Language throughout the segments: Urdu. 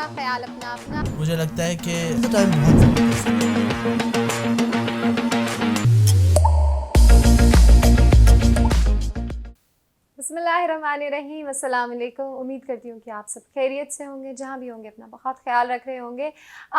ہمارا خیال اپنا اپنا. مجھے لگتا ہے کہ ٹائم بہت بسم اللہ الرحمن الرحیم. السلام علیکم. امید کرتی ہوں کہ آپ سب خیریت سے ہوں گے, جہاں بھی ہوں گے اپنا بہت خیال رکھ رہے ہوں گے.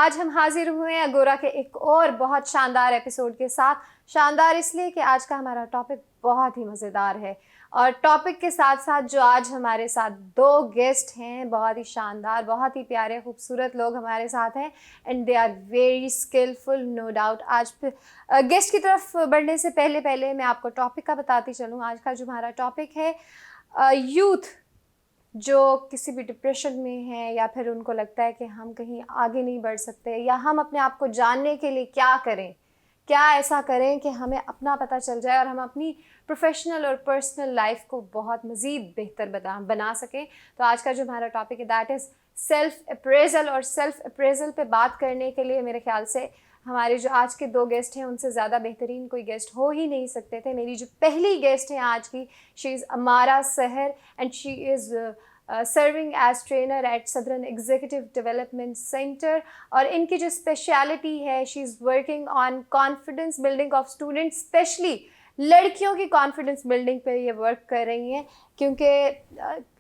آج ہم حاضر ہوئے ہیں اگورا کے ایک اور بہت شاندار ایپیسوڈ کے ساتھ. شاندار اس لیے کہ آج کا ہمارا ٹاپک بہت ہی مزیدار ہے, اور ٹاپک کے ساتھ ساتھ جو آج ہمارے ساتھ دو گیسٹ ہیں, بہت ہی شاندار, بہت ہی پیارے خوبصورت لوگ ہمارے ساتھ ہیں, and they are very skilful no doubt. آج گیسٹ کی طرف بڑھنے سے پہلے میں آپ کو ٹاپک کا بتاتی چلوں. آج کا جو ہمارا ٹاپک ہے, یوتھ جو کسی بھی ڈپریشن میں ہے, یا پھر ان کو لگتا ہے کہ ہم کہیں آگے نہیں بڑھ سکتے, یا ہم اپنے آپ کو جاننے کے لیے کیا کریں, کیا ایسا کریں کہ ہمیں اپنا پتہ چل جائے اور ہم اپنی پروفیشنل اور پرسنل لائف کو بہت مزید بہتر بنا سکیں. تو آج کا جو ہمارا ٹاپک ہے دیٹ از سیلف اپریزل. اور سیلف اپریزل پہ بات کرنے کے لیے میرے خیال سے ہمارے جو آج کے دو گیسٹ ہیں ان سے زیادہ بہترین کوئی گیسٹ ہو ہی نہیں سکتے تھے. میری جو پہلی گیسٹ ہیں آج کی, she is Amara Sehar, and she is serving as trainer at Southern Executive Development Centre. اور ان کی جو اسپیشلٹی ہے, she is working on confidence building of students, specially لڑکیوں کی کانفیڈنس بلڈنگ پہ یہ ورک کر رہی ہیں. کیونکہ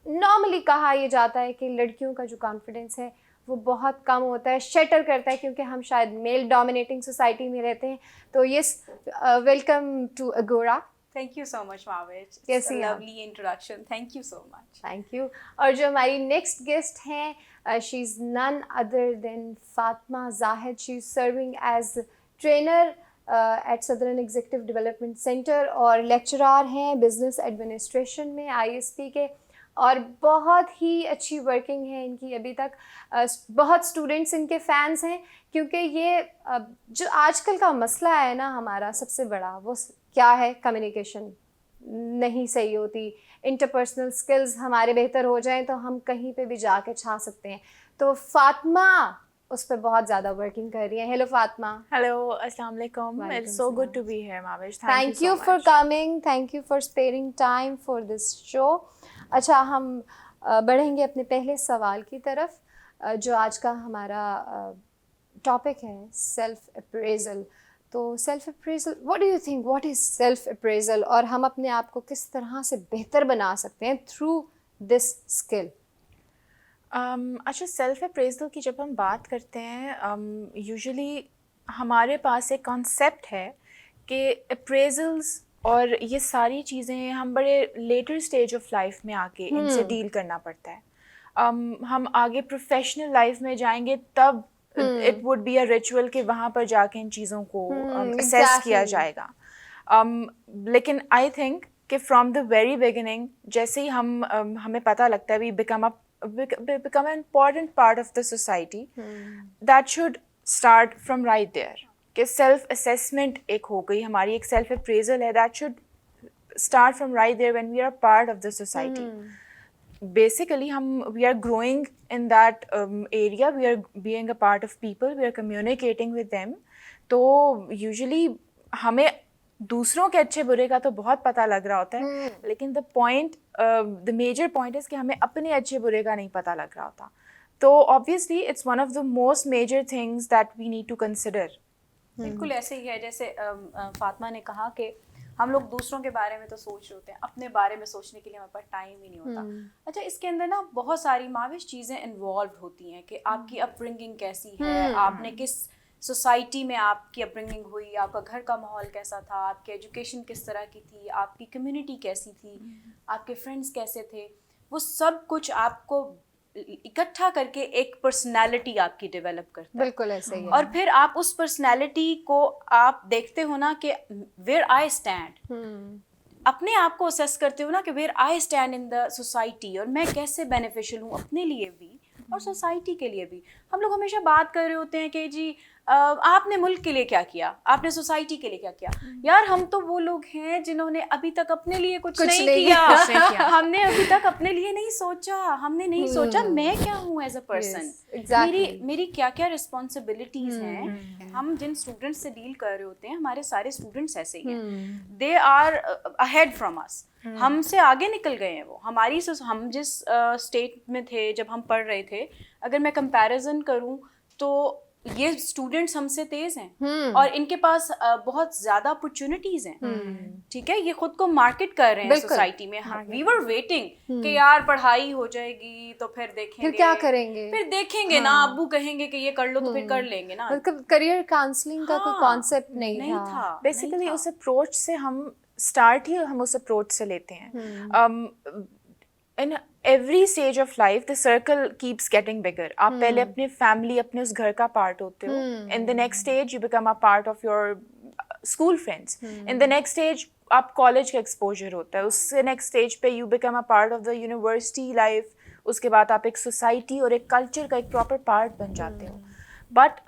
نارملی کہا یہ جاتا ہے کہ لڑکیوں کا جو کانفیڈنس ہے وہ بہت کم ہوتا ہے, شیٹر کرتا ہے, کیونکہ ہم شاید میل ڈومینیٹنگ سوسائٹی میں رہتے ہیں. تو yes, welcome to Agora. Thank you so much, Mavish. It's Yes, a yeah. lovely introduction. Thank you so much. Thank you. اور جو ہماری نیکسٹ گیسٹ ہیں, she is none other than Fatima Zahid. She is serving as trainer at Southern Executive Development Centre, اور لیکچرار ہیں بزنس ایڈمنسٹریشن میں ISP کے, اور بہت ہی اچھی ورکنگ ہے ان کی ابھی تک. بہت اسٹوڈنٹس ان کے فینس ہیں, کیونکہ یہ جو آج کل کا مسئلہ ہے نا ہمارا سب سے بڑا, وہ کیا ہے, کمیونیکیشن نہیں صحیح ہوتی. انٹرپرسنل اسکلز ہمارے بہتر ہو جائیں تو ہم کہیں پہ بھی جا کے چھا سکتے ہیں. تو فاطمہ اس پہ بہت زیادہ ورکنگ کر رہی ہیں. Hello Fatima. Hello, Assalamu alaikum. It's so good to be here, Mavish. Thank you you so for much. coming. Thank you for sparing time for this show. اچھا, ہم بڑھیں گے اپنے پہلے سوال کی طرف, جو آج کا ہمارا ٹاپک ہے سیلف اپریزل. تو self appraisal, what do you think, what is self appraisal, اور ہم اپنے آپ کو کس طرح سے بہتر بنا سکتے ہیں تھرو دس اسکل؟ اچھا, سیلف اپریزل کی جب ہم بات کرتے ہیں, یوزلی ہمارے پاس ایک کانسیپٹ ہے کہ اپریزلز اور یہ ساری چیزیں ہم بڑے لیٹر اسٹیج آف لائف میں آ کے ان سے ڈیل کرنا پڑتا ہے. ہم آگے پروفیشنل لائف میں جائیں گے تب it would be a ritual کہ وہاں پر جا کے ان چیزوں کو اسیس کیا جائے گا. لیکن آئی تھنک کہ فرام دا ویری بگننگ جیسے ہی ہمیں پتہ لگتا ہے we become an important part of the society, that should start from right there. کہ سیلف اسیسمنٹ ایک ہو گئی ہماری, ایک سیلف اپریزل ہے, that should start from right there when we are part of the society. Basically we are growing in that area, we are being a part of people, we are communicating with them. تو usually ہمیں دوسروں کے اچھے برے کا تو بہت پتہ لگ رہا ہوتا ہے, لیکن the major point is کہ ہمیں اپنے اچھے برے کا نہیں پتہ لگ رہا ہوتا. تو obviously it's one of the most major things that we need to consider. بالکل ایسے ہی ہے جیسے فاطمہ نے کہا کہ ہم لوگ دوسروں کے بارے میں تو سوچ رہے ہوتے ہیں, اپنے بارے میں سوچنے کے لیے ہمارے پاس ٹائم ہی نہیں ہوتا. اچھا, اس کے اندر نا بہت ساری ماوش چیزیں انوالوڈ ہوتی ہیں کہ آپ کی اپ برنگنگ کیسی ہے, آپ نے کس سوسائٹی میں آپ کی اپ برنگنگ ہوئی, آپ کا گھر کا ماحول کیسا تھا, آپ کی ایجوکیشن کس طرح کی تھی, آپ کی کمیونٹی کیسی تھی, آپ کے فرینڈس کیسے تھے. وہ سب کچھ آپ کو اکٹھا کر کے ایک پرسنالٹی آپ کی ڈیولپ کرتا ہے. بالکل ایسے ہی. اور پھر آپ اس پرسنالٹی کو آپ دیکھتے ہو نا کہ ویئر آئی اسٹینڈ, اپنے آپ کو اسیس کرتے ہو نا کہ where I stand in the society, اور میں کیسے بینیفیشیل ہوں اپنے لیے بھی اور سوسائٹی کے لیے بھی. ہم لوگ ہمیشہ بات کر رہے ہوتے ہیں کہ جی آپ نے ملک کے لیے کیا کیا, آپ نے سوسائٹی کے لیے کیا کیا. یار ہم تو وہ لوگ ہیں جنہوں نے ابھی تک اپنے لیے کچھ نہیں کیا. ہم نے ابھی تک اپنے لیے نہیں سوچا, ہم نے نہیں سوچا میں کیا ہوں ایز اے پرسن, میری کیا کیا رسپانسبلٹیز ہیں. ہم جن اسٹوڈنٹس سے ڈیل کر رہے ہوتے ہیں, ہمارے سارے اسٹوڈنٹس ایسے ہی ہیں, دے آر اہیڈ فرام اس, ہم سے آگے نکل گئے ہیں وہ. ہم جس اسٹیٹ میں تھے جب ہم پڑھ رہے تھے, اگر میں کمپیریزن کروں تو یہ اسٹوڈنٹس ہم سے تیز ہیں اور ان کے پاس بہت زیادہ اپرچونیٹیز ہیں. ٹھیک ہے, یہ خود کو مارکیٹ کر رہے ہیں سوسائٹی میں. وی ور ویٹنگ کہ یار پڑھائی ہو جائے گی تو پھر دیکھیں گے, پھر کیا کریں گے, پھر دیکھیں گے نا, ابو کہیں گے کہ یہ کر لو تو پھر کر لیں گے نا. کریئر کاؤنسلنگ کا کوئی کانسیپٹ نہیں تھا. بیسیکلی اس اپروچ سے ہم اسٹارٹ ہی ہم اس اپروچ سے لیتے ہیں. in every stage of life the circle keeps getting bigger. آپ پہلے اپنے فیملی, اپنے اس گھر کا پارٹ ہوتے ہو. in the next stage you become a part of your school friends. in the next stage آپ کالج کا ایکسپوجر ہوتا ہے. اس سے نیکسٹ اسٹیج پہ you become a part of the university life. اس کے بعد آپ ایک سوسائٹی اور ایک کلچر کا ایک پراپر پارٹ بن جاتے ہو. بٹ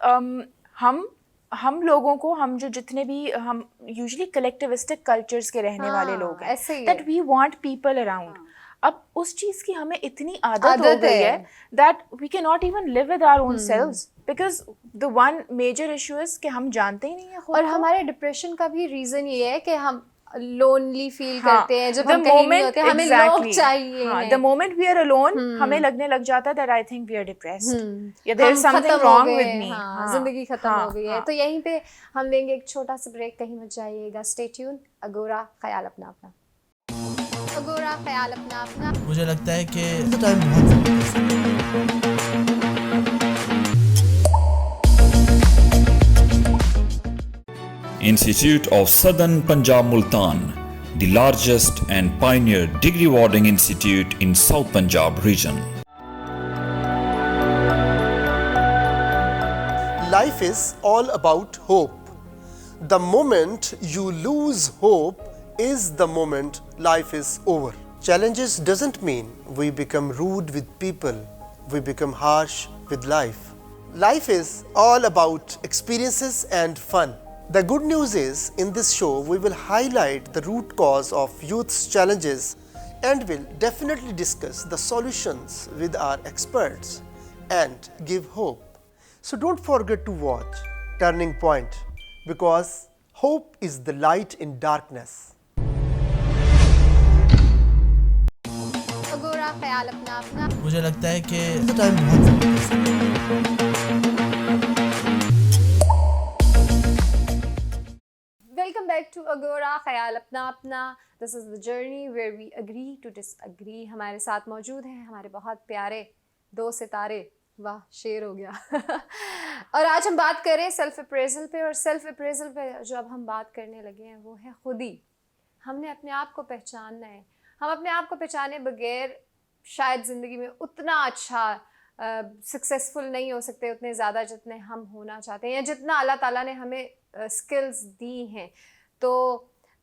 ہم لوگوں کو, ہم جو جتنے بھی ہم یوزلی کلیکٹیوسٹک کلچرز کے رہنے والے لوگ ہیں, that we want people around. اب اس چیز کی ہمیں اتنی عادت ہو گئی ہے that we can not even live with our own selves, because the one major issue is کہ ہم جانتے ہی نہیں ہیں خود. اور ہمارے ڈپریشن کا بھی ریزن یہ ہے کہ ہم لونلی فیل کرتے ہیں جب ہم کہیں نہیں ہوتے, ہمیں لوگ چاہیے. the moment we are alone ہمیں لگنے لگ جاتا ہے that I think we are depressed, yeah there is something wrong with me. زندگی ختم ہو گئی ہے. تو یہیں پہ ہم لیں گے ایک چھوٹا سا بریک, کہیں مت جائیے گا. Stay tune. اگورا, خیال اپنا اپنا. اگورا, خیال اپنا اپنا. مجھے لگتا ہے کہ ٹائم بہت ضروری ہے. Institute of Southern Punjab Multan, the largest and pioneer degree awarding institute in South Punjab region. Life is all about hope. The moment you lose hope is the moment life is over. Challenges doesn't mean we become rude with people, we become harsh with life. Life is all about experiences and fun. The good news is, in this show we will highlight the root cause of youth's challenges and will definitely discuss the solutions with our experts and give hope. So don't forget to watch Turning Point, because hope is the light in darkness. اگورا, خیال اپنا اپنا. مجھے لگتا ہے کہ ٹائم بہت ضروری ہے. Welcome back to Agora, خیال اپنا اپنا. This is the journey where we agree to disagree. ہمارے ساتھ موجود ہیں ہمارے بہت پیارے دو ستارے. واہ, شیر ہو گیا. اور آج ہم بات کریں سیلف اپریزل پہ. اور سیلف اپریزل پہ جو اب ہم بات کرنے لگے ہیں وہ ہے خودی. ہم نے اپنے آپ کو پہچاننا ہے. ہم اپنے آپ کو پہچانے بغیر شاید زندگی میں اتنا اچھا سکسیزفل نہیں ہو سکتے اتنے زیادہ جتنے ہم ہونا چاہتے ہیں, یا جتنا اللہ تعالیٰ نے ہمیں اسکلز دی ہیں. تو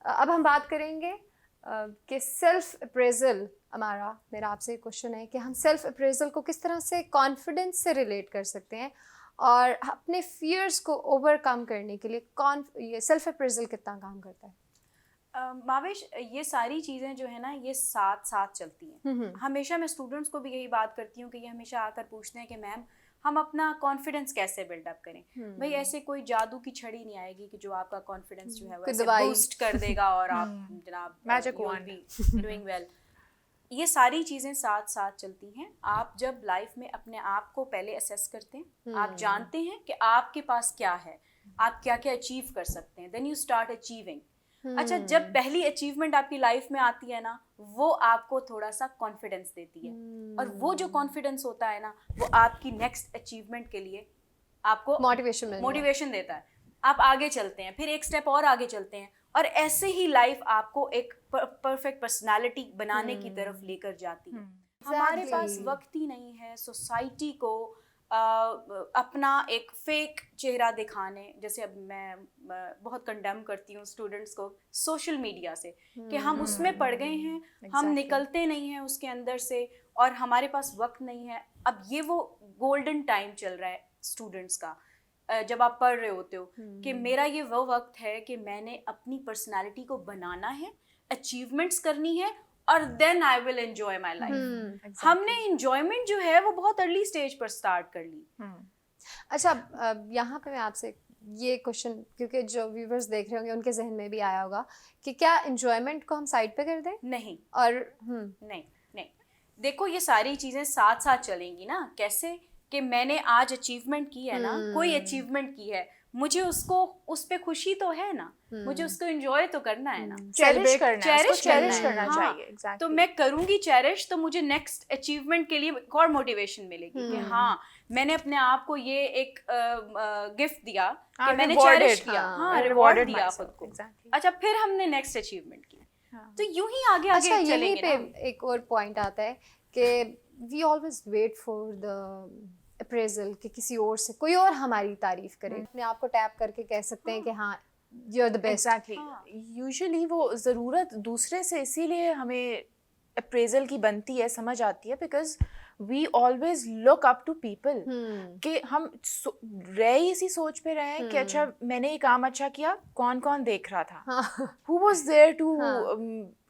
اب ہم بات کریں گے کہ سیلف اپریزل. میرا آپ سے کوشچن ہے کہ ہم سیلف اپریزل کو کس طرح سے کانفیڈنس سے ریلیٹ کر سکتے ہیں, اور اپنے فیئرس کو اوور کم کرنے کے لیے یہ سیلف اپریزل کتنا کام کرتا ہے. ماوش, یہ ساری چیزیں جو ہے نا یہ ساتھ ساتھ چلتی ہیں. ہمیشہ میں اسٹوڈنٹس کو بھی یہی بات کرتی ہوں کہ یہ ہمیشہ آ کر پوچھتے ہیں کہ میم ہم اپنا کانفیڈنس کیسے بلڈ اپ کریں. بھائی ایسے کوئی جادو کی چھڑی نہیں آئے گی کہ جو آپ کا کانفیڈنس جو ہے وہ بوسٹ کر دے گا اور آپ جناب magic won't be doing well. یہ ساری چیزیں ساتھ ساتھ چلتی ہیں. آپ جب لائف میں اپنے آپ کو پہلے اسیس کرتے ہیں, آپ جانتے ہیں کہ آپ کے پاس کیا ہے, آپ کیا کیا اچیو کر سکتے ہیں, دین یو اسٹارٹ اچیونگ. اچھا, جب پہلی اچیومنٹ آپ کی لائف میں آتی ہے نا, وہ آپ کو تھوڑا سا کانفیڈنس دیتی ہے, اور وہ جو کانفیڈنس ہوتا ہے نا وہ آپ کی نیکسٹ اچیومنٹ کے لیے آپ کو موٹیویشن دیتا ہے. آپ آگے چلتے ہیں, پھر ایک اسٹیپ اور آگے چلتے ہیں, اور ایسے ہی لائف آپ کو ایک پرفیکٹ پرسنالٹی بنانے کی طرف لے کر جاتی ہے. ہمارے پاس وقت ہی نہیں ہے سوسائٹی کو اپنا ایک فیک چہرہ دکھانے. جیسے اب میں بہت کنڈیم کرتی ہوں اسٹوڈنٹس کو سوشل میڈیا سے, کہ ہم اس میں پڑ گئے ہیں, ہم نکلتے نہیں ہیں اس کے اندر سے, اور ہمارے پاس وقت نہیں ہے. اب یہ وہ گولڈن ٹائم چل رہا ہے اسٹوڈنٹس کا. جب آپ پڑھ رہے ہوتے ہو کہ میرا یہ وہ وقت ہے کہ میں نے اپنی پرسنالٹی کو بنانا ہے, اچیومنٹس کرنی ہے, اور دین آئی ول انجوائے مائی لائف. ہم نے انجوائمنٹ جو ہے وہ بہت ارلی اسٹیج پر اسٹارٹ کر لی. اچھا یہاں پہ میں آپ سے یہ کوشچن, کیونکہ جو ویورز دیکھ رہے ہوں گے ان کے ذہن میں بھی آیا ہوگا کہ کیا انجوائمنٹ کو ہم سائڈ پہ کر دیں؟ نہیں, اور نہیں, دیکھو یہ ساری چیزیں ساتھ ساتھ چلیں گی نا. کیسے کہ میں نے آج اچیومنٹ کی ہے نا, کوئی اچیومنٹ کی ہے, مجھے اس پہ خوشی تو ہے نا, مجھے اس کو انجوائے تو کرنا ہے نا, چیریش کرنا ہاں. چاہیے. تو میں کروں گی چیریش, تو مجھے نیکسٹ اچیومنٹ کے لیے ایک اور موٹیویشن ملے گی کہ ہاں میں نے اپنے آپ کو یہ ایک گفٹ دیا کہ میں نے چیریش کیا, ہاں ریوارڈ دیا خود کو. اچھا پھر ہم نے نیکسٹ اچیومنٹ کی, تو یوں ہی آگے اچھا آگے چلیں یہیں گے پہ نا. ایک اور پوائنٹ آتا ہے کہ we always wait for the appraisal, کہ کسی اور سے کوئی اور ہماری تعریف کرے. اپنے آپ کو ٹیپ کر کے کہہ سکتے ہیں کہ ہاں you are the best. Exactly. Usually وہ ضرورت دوسرے سے اسی لیے ہمیں اپریزل کی بنتی ہے, سمجھ آتی ہے, because we always look up to people. کہ ہم رہے اسی سوچ پہ رہے ہیں کہ اچھا میں نے یہ کام اچھا کیا, کون کون دیکھ رہا تھا, who was there to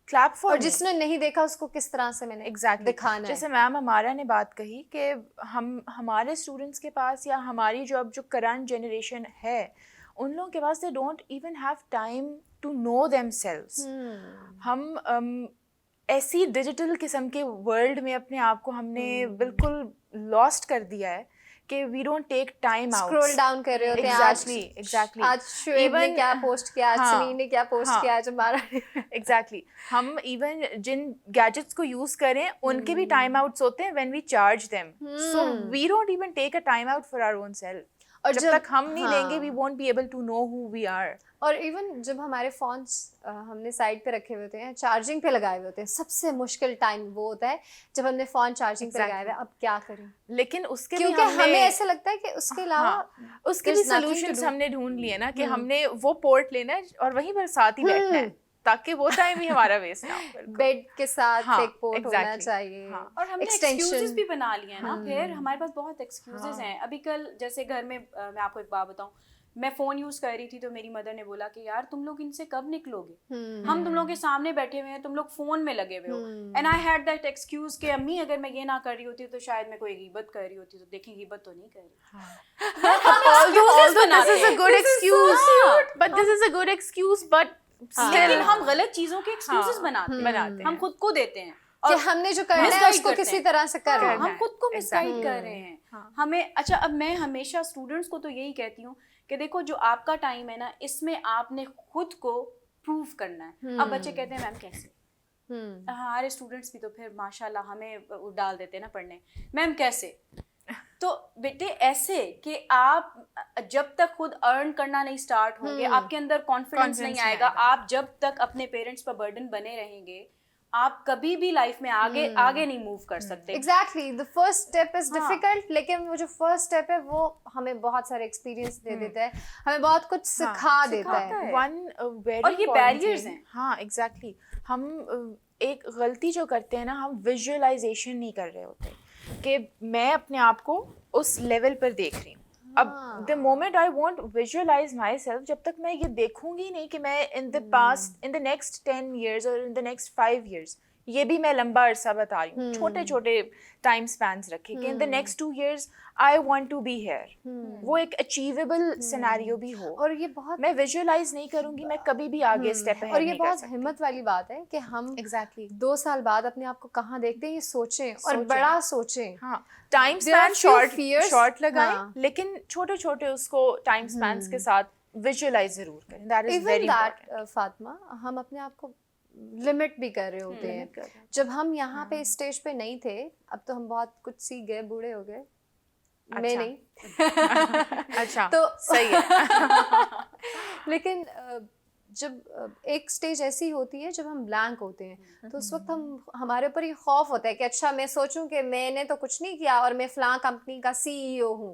clap for, اور جس نے نہیں دیکھا اس کو کس طرح سے میں نے دکھانا ہے. جیسے میم ہمارا نے بات کہی کہ ہمارے اسٹوڈنٹس کے پاس یا ہماری جو کرنٹ جنریشن ہے ان لوگوں کے پاس they don't even have time to know themselves. ہم ایسی ڈیجیٹل قسم کے ورلڈ میں اپنے آپ کو ہم نے بالکل لاسٹ کر دیا ہے کہ we don't take time out, scroll down کر رہے ہوتے ہیں. ایگزیکٹلی آج شعیب نے کیا پوسٹ کیا, آج سنی نے کیا پوسٹ کیا, آج ہمارا ایگزیکٹلی. ہم ایون جن گیجٹس کو یوز کریں ان کے بھی ٹائم آؤٹس ہوتے ہیں when we charge them. So we don't even take a time out for our own self. اور جب تک ہم نہیں لیں گے we won't be able to know who we are. اور ایون جب ہمارے فونس ہم نے سائڈ پہ رکھے ہوئے ہوتے ہیں, چارجنگ پہ لگائے ہوئے ہوتے ہیں, سب سے مشکل ٹائم وہ ہوتا ہے جب ہم نے فون چارجنگ پہ لگایا ہوا ہے. اب کیا کریں, لیکن اس کے کیونکہ ہمیں ایسا لگتا ہے کہ اس کے علاوہ اس کے بھی سولوشنس ہم نے ڈھونڈ لیے نا, کہ ہم نے وہ پورٹ لینا ہے اور وہیں پر ساتھ ہی بیٹھنا ہے تاکہ وہ ٹائم ہی ہمارا ویسٹ نہ ہو. بیڈ کے ساتھ ایک پورٹ ہونا چاہیے. اور ہم نے ایکسکیوزز بھی بنا لیے ہیں نا, پھر ہمارے پاس بہت ایکسکیوزز ہیں. ابھی کل جیسے گھر میں میں آپ کو ایک بات بتاؤں, میں فون یوز کر رہی تھی تو میری مدر نے بولا کہ یار تم لوگ ان سے کب نکلو گے, ہم تم لوگوں کے سامنے بیٹھے ہوئے ہیں, تم لوگ فون میں لگے ہوئے ہو. And I had that excuse کہ امی اگر میں یہ نہ کر رہی ہوتی تو شاید میں کوئی غیبت کر رہی ہوتی, تو دیکھیں غیبت تو نہیں کر رہی. لیکن ہم غلط چیزوں کے ایکسکیوزز بناتے ہیں, ہم خود کو دیتے ہیں کہ ہم نے جو کرنا ہے اس کو کسی طرح سے کر رہے ہیں, ہم خود کو مس گائیڈ کر رہے ہیں ہمیں. اچھا اب میں ہمیشہ اسٹوڈنٹس کو تو یہی کہتی ہوں کہ دیکھو جو آپ کا ٹائم ہے نا, اس میں آپ نے خود کو پروو کرنا ہے. اب بچے کہتے ہیں میم کیسے, ہمارے اسٹوڈنٹس بھی تو پھر ماشاء اللہ ہمیں ڈال دیتے ہیں نا پڑھنے, میم کیسے. تو بیٹے ایسے کہ آپ جب تک خود ارن کرنا نہیں اسٹارٹ ہوں گے, آپ کے اندر کانفیڈنس نہیں آئے گا, آپ جب تک اپنے پیرنٹس پر برڈن بنے رہیں گے, آپ کبھی بھی لائف میں آگے نہیں موو کر سکتے. Exactly, the first step is difficult, لیکن وہ جو فرسٹ اسٹیپ ہے وہ ہمیں بہت سارے ایکسپیرینس دے دیتا ہے, ہمیں بہت کچھ سکھا دیتا ہے. اور یہ بیریئرز ہیں. ہاں ایگزیکٹلی. ہم ایک غلطی جو کرتے ہیں نا, ہم ویژوئلائزیشن نہیں کر رہے ہوتے کہ میں اپنے آپ کو اس لیول پر دیکھ رہی ہوں. اب the moment I want visualize myself, جب تک میں یہ دیکھوں گی نہیں کہ میں in the past, in the next 10 years اور ان دا نیکسٹ 5 years, یہ بھی میں لمبا عرصہ بتا رہی ہوں, چھوٹے چھوٹے ٹائم اسپینس رکھے کہ in the next 2 years I want to be here. وہ ایک اچیویبل سینیریو بھی ہو, اور یہ بہت میں ویژوئلائز نہیں کروں گی, میں کبھی بھی آگے اسٹیپ اور یہ بہت ہمت والی بات ہے کہ ہم ایگزیکٹلی 2 سال بعد اپنے آپ کو کہاں دیکھتے ہیں, یہ سوچیں اور بڑا سوچیں. ہاں ٹائم اسپین شارٹ لگائیں, لیکن چھوٹے چھوٹے اس کو ٹائم اسپینس کے ساتھ ویژوئلائز ضرور کریں. That is very important. Fatima, ہم اپنے آپ کو لمٹ بھی کر رہے ہوتے ہیں. جب ہم یہاں پہ اسٹیج پہ نہیں تھے, اب تو ہم بہت کچھ سیکھ گئے, بوڑھے ہو گئے, میں نہیں. اچھا تو صحیح ہے. لیکن جب ایک اسٹیج ایسی ہوتی ہے جب ہم بلینک ہوتے ہیں, تو اس وقت ہمارے اوپر یہ خوف ہوتا ہے کہ اچھا میں سوچوں کہ میں نے تو کچھ نہیں کیا اور میں فلاں کمپنی کا CEO ہوں,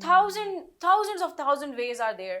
thousands of ways are there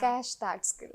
cash that skill.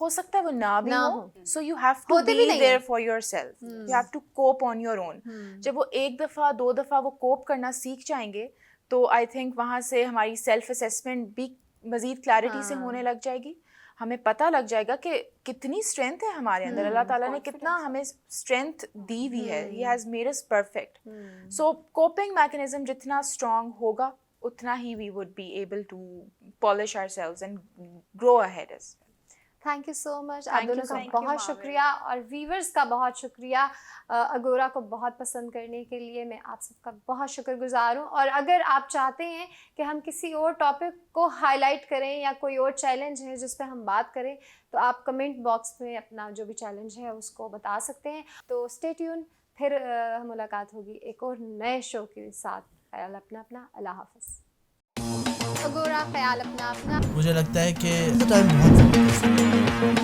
ہو سکتا ہے وہ نہ بھی نہ ہو. ہو. سو یو ہیو ٹو ہوتے بھی بی نہیں دیئر ہیں. For yourself, you have to cope on your own. جب وہ ایک دفعہ 2 دفعہ وہ کوپ کرنا سیکھ جائیں گے تو آئی تھنک وہاں سے ہماری سیلف اسیسمنٹ بھی مزید کلیئرٹی سے ہونے لگ جائے گی. ہمیں پتہ لگ جائے گا کہ کتنی اسٹرینتھ ہے ہمارے اندر, اللہ تعالیٰ نے کتنا ہمیں اسٹرینتھ دی ہوئی ہے, he has made us perfect. So coping mechanism جتنا اسٹرانگ ہوگا اتنا ہی we would be able to polish ourselves and grow ahead. Thank you so much. آپ دونوں کا بہت شکریہ, اور ویورز کا بہت شکریہ اگورا کو بہت پسند کرنے کے لیے. میں آپ سب کا بہت شکر گزار ہوں. اور اگر آپ چاہتے ہیں کہ ہم کسی اور ٹاپک کو ہائی لائٹ کریں یا کوئی اور چیلنج ہے جس پہ ہم بات کریں, تو آپ کمنٹ باکس میں اپنا جو بھی چیلنج ہے اس کو بتا سکتے ہیں. تو اسٹے ٹیون, پھر ملاقات ہوگی ایک اور نئے شو کے ساتھ. خیال اپنا اپنا. اللہ حافظ. اگورا, خیال اپنا اپنا. مجھے لگتا ہے کہ ٹائم بہت زبردست ہے.